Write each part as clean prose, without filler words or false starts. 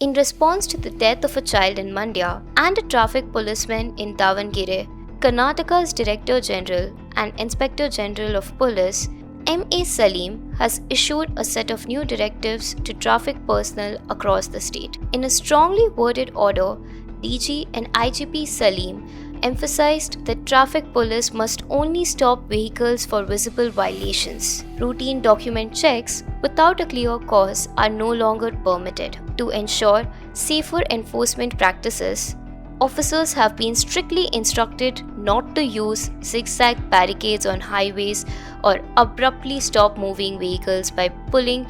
In response to the death of a child in Mandya and a traffic policeman in Davangere, Karnataka's Director General and Inspector General of Police, M.A. Saleem, has issued a set of new directives to traffic personnel across the state. In a strongly worded order, DG&IGP Saleem emphasized that traffic police must only stop vehicles for visible violations. Routine document checks without a clear cause are no longer permitted. To ensure safer enforcement practices, officers have been strictly instructed not to use zigzag barricades on highways or abruptly stop moving vehicles by pulling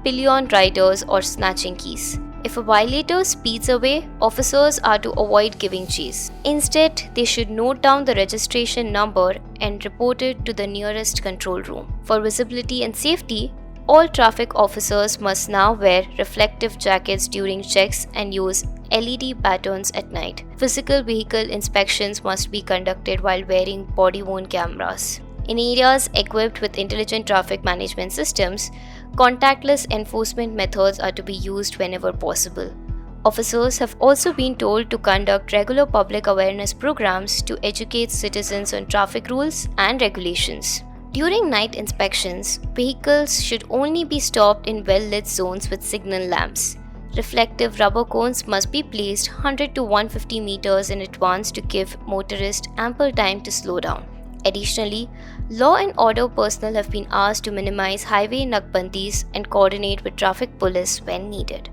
pillion riders or snatching keys. If a violator speeds away, officers are to avoid giving chase. Instead, they should note down the registration number and report it to the nearest control room. For visibility and safety, all traffic officers must now wear reflective jackets during checks and use LED batons at night. Physical vehicle inspections must be conducted while wearing body-worn cameras. In areas equipped with intelligent traffic management systems, contactless enforcement methods are to be used whenever possible. Officers have also been told to conduct regular public awareness programs to educate citizens on traffic rules and regulations. During night inspections, vehicles should only be stopped in well-lit zones with signal lamps. Reflective rubber cones must be placed 100 to 150 meters in advance to give motorists ample time to slow down. Additionally, law and order personnel have been asked to minimize highway nakbandis and coordinate with traffic police when needed.